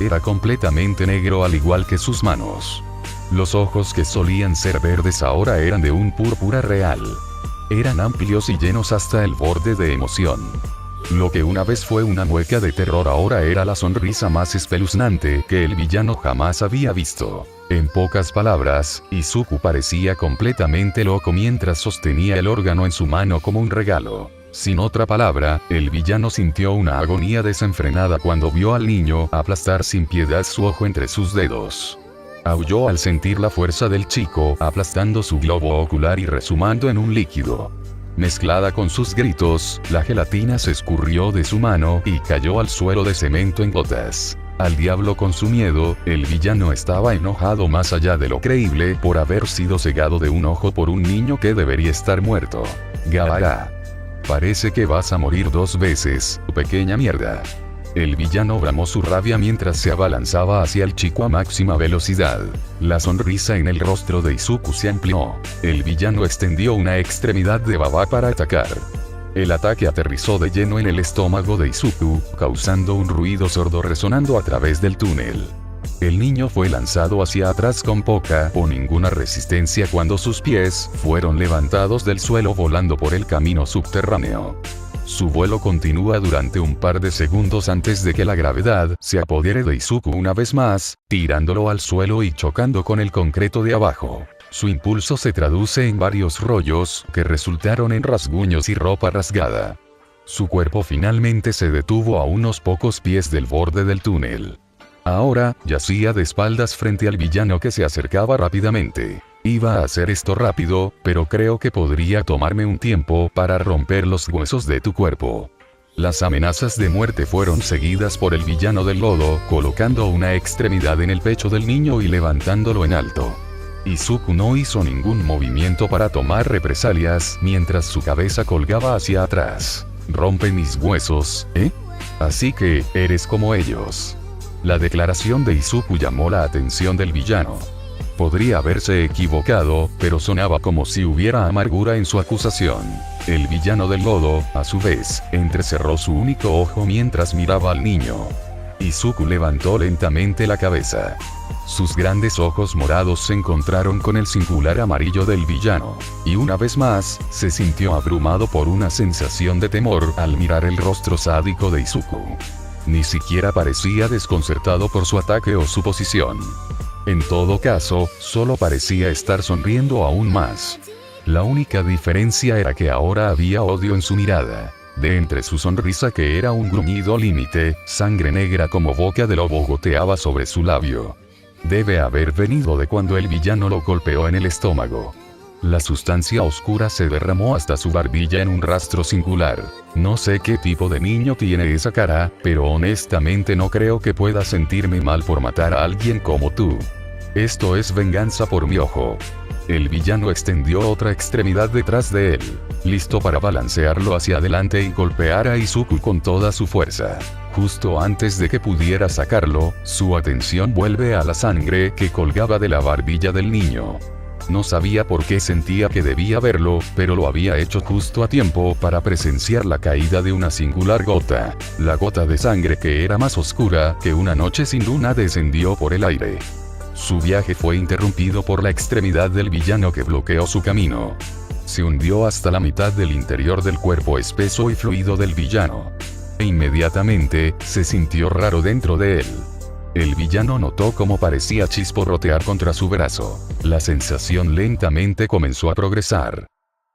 Era completamente negro al igual que sus manos. Los ojos que solían ser verdes ahora eran de un púrpura real. Eran amplios y llenos hasta el borde de emoción. Lo que una vez fue una mueca de terror ahora era la sonrisa más espeluznante que el villano jamás había visto. En pocas palabras, Izuku parecía completamente loco mientras sostenía el órgano en su mano como un regalo. Sin otra palabra, el villano sintió una agonía desenfrenada cuando vio al niño aplastar sin piedad su ojo entre sus dedos. Aulló al sentir la fuerza del chico aplastando su globo ocular y resumando en un líquido. Mezclada con sus gritos, la gelatina se escurrió de su mano y cayó al suelo de cemento en gotas. Al diablo con su miedo, el villano estaba enojado más allá de lo creíble por haber sido cegado de un ojo por un niño que debería estar muerto. Gaara. Parece que vas a morir 2 veces, pequeña mierda. El villano bramó su rabia mientras se abalanzaba hacia el chico a máxima velocidad. La sonrisa en el rostro de Izuku se amplió. El villano extendió una extremidad de baba para atacar. El ataque aterrizó de lleno en el estómago de Izuku, causando un ruido sordo resonando a través del túnel. El niño fue lanzado hacia atrás con poca o ninguna resistencia cuando sus pies fueron levantados del suelo volando por el camino subterráneo. Su vuelo continúa durante un par de segundos antes de que la gravedad se apodere de Izuku una vez más, tirándolo al suelo y chocando con el concreto de abajo. Su impulso se traduce en varios rollos, que resultaron en rasguños y ropa rasgada. Su cuerpo finalmente se detuvo a unos pocos pies del borde del túnel. Ahora, yacía de espaldas frente al villano que se acercaba rápidamente. Iba a hacer esto rápido, pero creo que podría tomarme un tiempo para romper los huesos de tu cuerpo. Las amenazas de muerte fueron seguidas por el villano del lodo, colocando una extremidad en el pecho del niño y levantándolo en alto. Izuku no hizo ningún movimiento para tomar represalias, mientras su cabeza colgaba hacia atrás. «Rompe mis huesos, ¿eh? Así que, eres como ellos». La declaración de Izuku llamó la atención del villano. Podría haberse equivocado, pero sonaba como si hubiera amargura en su acusación. El villano del lodo, a su vez, entrecerró su único ojo mientras miraba al niño. Izuku levantó lentamente la cabeza. Sus grandes ojos morados se encontraron con el singular amarillo del villano, y una vez más, se sintió abrumado por una sensación de temor al mirar el rostro sádico de Izuku. Ni siquiera parecía desconcertado por su ataque o su posición. En todo caso, solo parecía estar sonriendo aún más. La única diferencia era que ahora había odio en su mirada. De entre su sonrisa, que era un gruñido límite, sangre negra como boca de lobo goteaba sobre su labio. Debe haber venido de cuando el villano lo golpeó en el estómago. La sustancia oscura se derramó hasta su barbilla en un rastro singular. No sé qué tipo de niño tiene esa cara, pero honestamente no creo que pueda sentirme mal por matar a alguien como tú. Esto es venganza por mi ojo. El villano extendió otra extremidad detrás de él, listo para balancearlo hacia adelante y golpear a Izuku con toda su fuerza. Justo antes de que pudiera sacarlo, su atención vuelve a la sangre que colgaba de la barbilla del niño. No sabía por qué sentía que debía verlo, pero lo había hecho justo a tiempo para presenciar la caída de una singular gota. La gota de sangre, que era más oscura que una noche sin luna, descendió por el aire. Su viaje fue interrumpido por la extremidad del villano que bloqueó su camino. Se hundió hasta la mitad del interior del cuerpo espeso y fluido del villano. E inmediatamente, se sintió raro dentro de él. El villano notó cómo parecía chisporrotear contra su brazo. La sensación lentamente comenzó a progresar.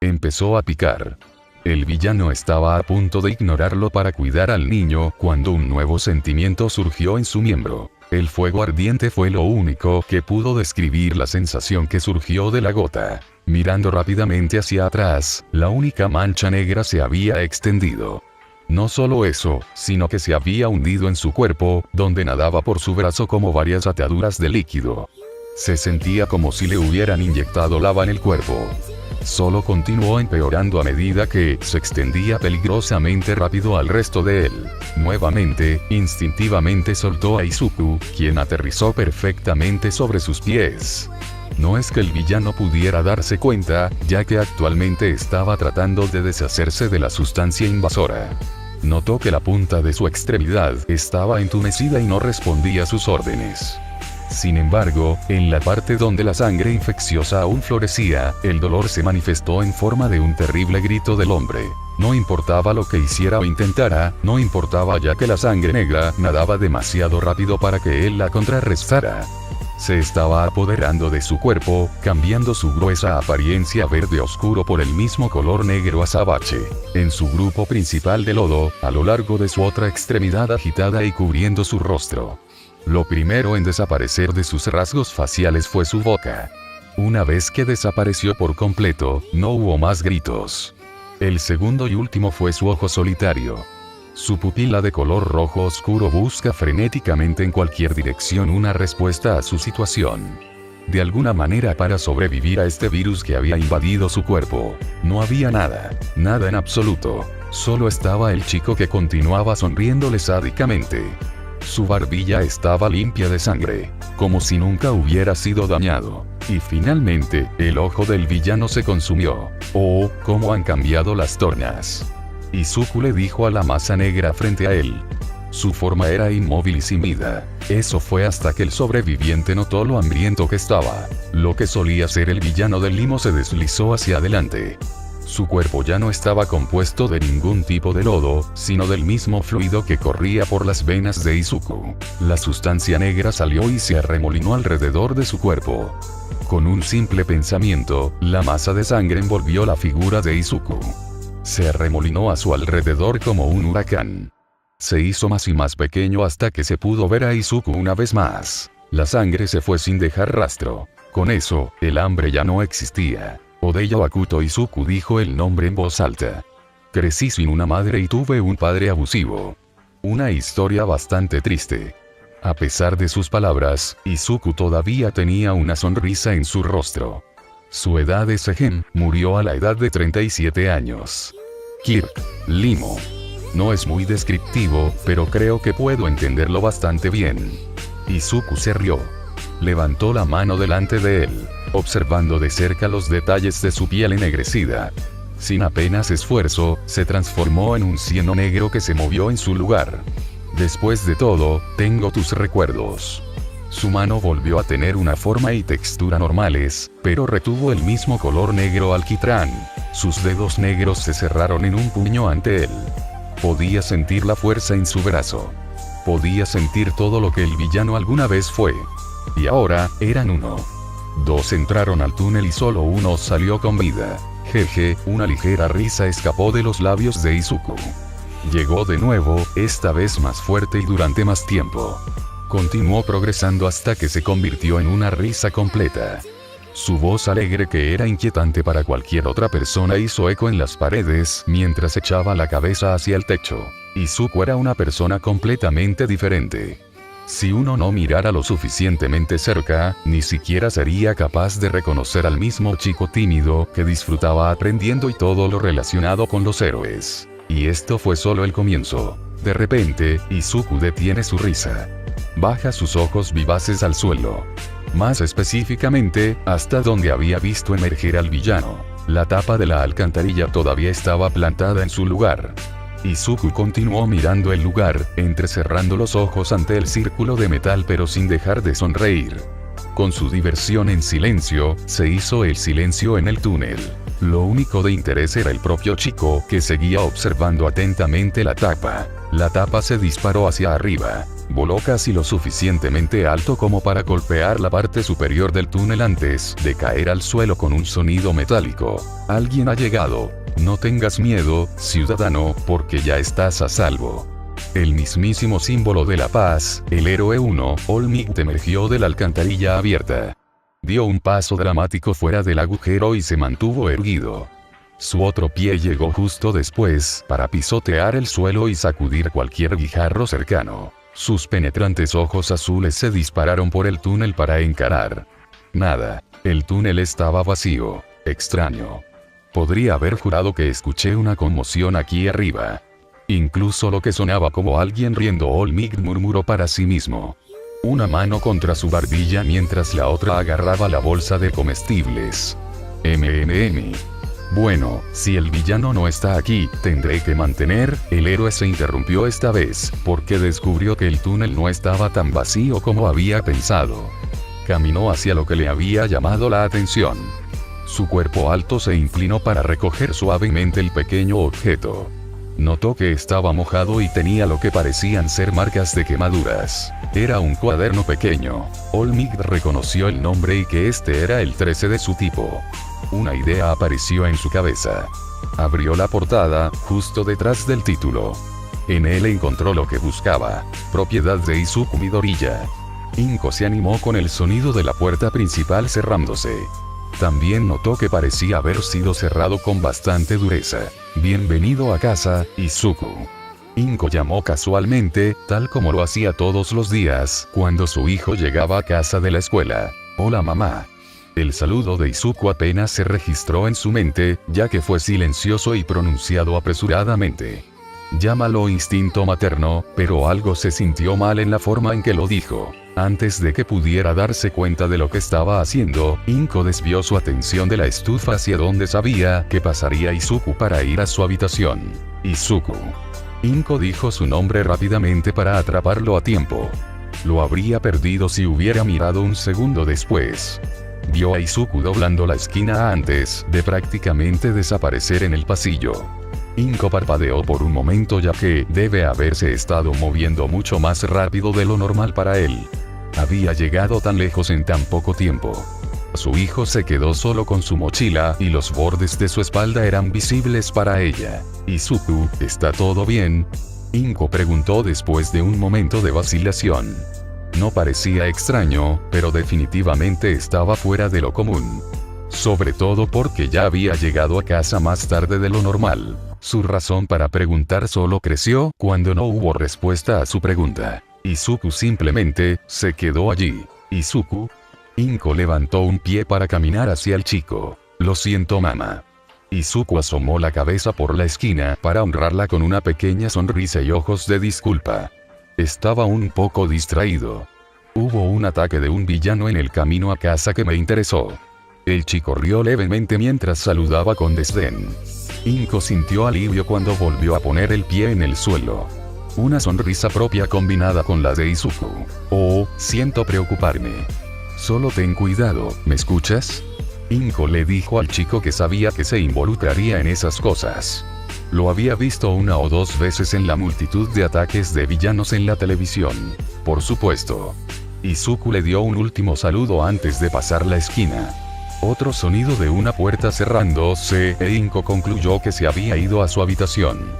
Empezó a picar. El villano estaba a punto de ignorarlo para cuidar al niño, cuando un nuevo sentimiento surgió en su miembro. El fuego ardiente fue lo único que pudo describir la sensación que surgió de la gota. Mirando rápidamente hacia atrás, la única mancha negra se había extendido. No solo eso, sino que se había hundido en su cuerpo, donde nadaba por su brazo como varias ataduras de líquido. Se sentía como si le hubieran inyectado lava en el cuerpo. Solo continuó empeorando a medida que se extendía peligrosamente rápido al resto de él. Nuevamente, instintivamente soltó a Izuku, quien aterrizó perfectamente sobre sus pies. No es que el villano pudiera darse cuenta, ya que actualmente estaba tratando de deshacerse de la sustancia invasora. Notó que la punta de su extremidad estaba entumecida y no respondía a sus órdenes. Sin embargo, en la parte donde la sangre infecciosa aún florecía, el dolor se manifestó en forma de un terrible grito del hombre. No importaba lo que hiciera o intentara, no importaba, ya que la sangre negra nadaba demasiado rápido para que él la contrarrestara. Se estaba apoderando de su cuerpo, cambiando su gruesa apariencia verde oscuro por el mismo color negro azabache. En su grupo principal de lodo, a lo largo de su otra extremidad agitada y cubriendo su rostro. Lo primero en desaparecer de sus rasgos faciales fue su boca. Una vez que desapareció por completo, no hubo más gritos. El segundo y último fue su ojo solitario. Su pupila de color rojo oscuro busca frenéticamente en cualquier dirección una respuesta a su situación. De alguna manera, para sobrevivir a este virus que había invadido su cuerpo, no había nada, nada en absoluto. Solo estaba el chico, que continuaba sonriéndole sádicamente. Su barbilla estaba limpia de sangre, como si nunca hubiera sido dañado. Y finalmente, el ojo del villano se consumió. Oh, cómo han cambiado las tornas. Izuku le dijo a la masa negra frente a él. Su forma era inmóvil y sin vida. Eso fue hasta que el sobreviviente notó lo hambriento que estaba. Lo que solía ser el villano del limo se deslizó hacia adelante. Su cuerpo ya no estaba compuesto de ningún tipo de lodo, sino del mismo fluido que corría por las venas de Izuku. La sustancia negra salió y se arremolinó alrededor de su cuerpo. Con un simple pensamiento, la masa de sangre envolvió la figura de Izuku. Se arremolinó a su alrededor como un huracán. Se hizo más y más pequeño hasta que se pudo ver a Izuku una vez más. La sangre se fue sin dejar rastro. Con eso, el hambre ya no existía. Odeyo Akuto. Izuku dijo el nombre en voz alta. Crecí sin una madre y tuve un padre abusivo. Una historia bastante triste. A pesar de sus palabras, Izuku todavía tenía una sonrisa en su rostro. Su edad es Segen, murió a la edad de 37 años. Kirk, Limo. No es muy descriptivo, pero creo que puedo entenderlo bastante bien. Izuku se rió. Levantó la mano delante de él, observando de cerca los detalles de su piel ennegrecida. Sin apenas esfuerzo, se transformó en un cieno negro que se movió en su lugar. Después de todo, tengo tus recuerdos. Su mano volvió a tener una forma y textura normales, pero retuvo el mismo color negro alquitrán. Sus dedos negros se cerraron en un puño ante él. Podía sentir la fuerza en su brazo. Podía sentir todo lo que el villano alguna vez fue. Y ahora, eran uno. Dos entraron al túnel y solo uno salió con vida. Jeje, una ligera risa escapó de los labios de Izuku. Llegó de nuevo, esta vez más fuerte y durante más tiempo. Continuó progresando hasta que se convirtió en una risa completa. Su voz alegre, que era inquietante para cualquier otra persona, hizo eco en las paredes mientras echaba la cabeza hacia el techo. Izuku era una persona completamente diferente. Si uno no mirara lo suficientemente cerca, ni siquiera sería capaz de reconocer al mismo chico tímido que disfrutaba aprendiendo y todo lo relacionado con los héroes. Y esto fue solo el comienzo. De repente, Izuku detiene su risa. Baja sus ojos vivaces al suelo. Más específicamente, hasta donde había visto emerger al villano. La tapa de la alcantarilla todavía estaba plantada en su lugar. Izuku continuó mirando el lugar, entrecerrando los ojos ante el círculo de metal, pero sin dejar de sonreír. Con su diversión en silencio, se hizo el silencio en el túnel. Lo único de interés era el propio chico, que seguía observando atentamente la tapa. La tapa se disparó hacia arriba. Voló casi lo suficientemente alto como para golpear la parte superior del túnel antes de caer al suelo con un sonido metálico. Alguien ha llegado. No tengas miedo, ciudadano, porque ya estás a salvo. El mismísimo símbolo de la paz, el héroe 1, All Might, emergió de la alcantarilla abierta. Dio un paso dramático fuera del agujero y se mantuvo erguido. Su otro pie llegó justo después, para pisotear el suelo y sacudir cualquier guijarro cercano. Sus penetrantes ojos azules se dispararon por el túnel para encarar. Nada. El túnel estaba vacío. Extraño. Podría haber jurado que escuché una conmoción aquí arriba. Incluso lo que sonaba como alguien riendo. All Might murmuró para sí mismo. Una mano contra su barbilla mientras la otra agarraba la bolsa de comestibles. Bueno, si el villano no está aquí, tendré que mantener. El héroe se interrumpió esta vez, porque descubrió que el túnel no estaba tan vacío como había pensado. Caminó hacia lo que le había llamado la atención. Su cuerpo alto se inclinó para recoger suavemente el pequeño objeto. Notó que estaba mojado y tenía lo que parecían ser marcas de quemaduras. Era un cuaderno pequeño. All Might reconoció el nombre y que este era el 13 de su tipo. Una idea apareció en su cabeza. Abrió la portada, justo detrás del título. En él encontró lo que buscaba. Propiedad de Izuku Midoriya. Inko se animó con el sonido de la puerta principal cerrándose. También notó que parecía haber sido cerrado con bastante dureza. Bienvenido a casa, Izuku. Inko llamó casualmente, tal como lo hacía todos los días, cuando su hijo llegaba a casa de la escuela. Hola mamá. El saludo de Izuku apenas se registró en su mente, ya que fue silencioso y pronunciado apresuradamente. Llámalo instinto materno, pero algo se sintió mal en la forma en que lo dijo. Antes de que pudiera darse cuenta de lo que estaba haciendo, Inko desvió su atención de la estufa hacia donde sabía que pasaría Izuku para ir a su habitación. Izuku. Inko dijo su nombre rápidamente para atraparlo a tiempo. Lo habría perdido si hubiera mirado un segundo después. Vio a Izuku doblando la esquina antes de prácticamente desaparecer en el pasillo. Inko parpadeó por un momento, ya que debe haberse estado moviendo mucho más rápido de lo normal para él. Había llegado tan lejos en tan poco tiempo. Su hijo se quedó solo con su mochila y los bordes de su espalda eran visibles para ella. Izuku, ¿está todo bien? Inko preguntó después de un momento de vacilación. No parecía extraño, pero definitivamente estaba fuera de lo común. Sobre todo porque ya había llegado a casa más tarde de lo normal. Su razón para preguntar solo creció cuando no hubo respuesta a su pregunta. Izuku simplemente se quedó allí. Izuku. Inko levantó un pie para caminar hacia el chico. Lo siento, mamá. Izuku asomó la cabeza por la esquina para honrarla con una pequeña sonrisa y ojos de disculpa. Estaba un poco distraído. Hubo un ataque de un villano en el camino a casa que me interesó. El chico rió levemente mientras saludaba con desdén. Inko sintió alivio cuando volvió a poner el pie en el suelo. Una sonrisa propia combinada con la de Izuku. Oh, siento preocuparme. Solo ten cuidado, ¿me escuchas? Inko le dijo al chico que sabía que se involucraría en esas cosas. Lo había visto una o dos veces en la multitud de ataques de villanos en la televisión. Por supuesto. Izuku le dio un último saludo antes de pasar la esquina. Otro sonido de una puerta cerrándose e Inko concluyó que se había ido a su habitación.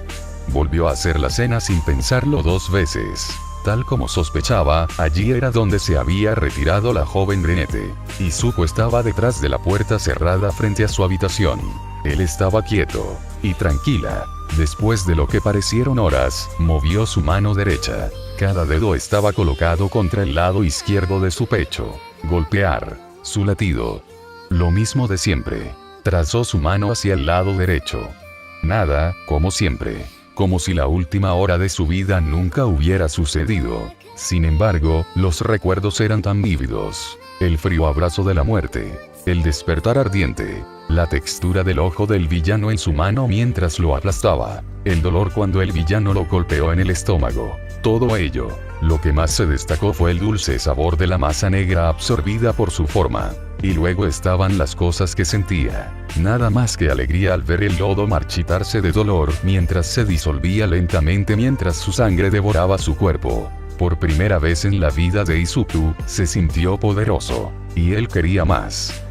Volvió a hacer la cena sin pensarlo dos veces. Tal como sospechaba, allí era donde se había retirado la joven brunete. Izuku estaba detrás de la puerta cerrada frente a su habitación. Él estaba quieto y tranquila. Después de lo que parecieron horas, movió su mano derecha. Cada dedo estaba colocado contra el lado izquierdo de su pecho. Golpear. Su latido. Lo mismo de siempre. Trazó su mano hacia el lado derecho. Nada, como siempre. Como si la última hora de su vida nunca hubiera sucedido. Sin embargo, los recuerdos eran tan vívidos. El frío abrazo de la muerte. El despertar ardiente. La textura del ojo del villano en su mano mientras lo aplastaba. El dolor cuando el villano lo golpeó en el estómago. Todo ello. Lo que más se destacó fue el dulce sabor de la masa negra absorbida por su forma. Y luego estaban las cosas que sentía. Nada más que alegría al ver el lodo marchitarse de dolor mientras se disolvía lentamente mientras su sangre devoraba su cuerpo. Por primera vez en la vida de Izuku, se sintió poderoso. Y él quería más.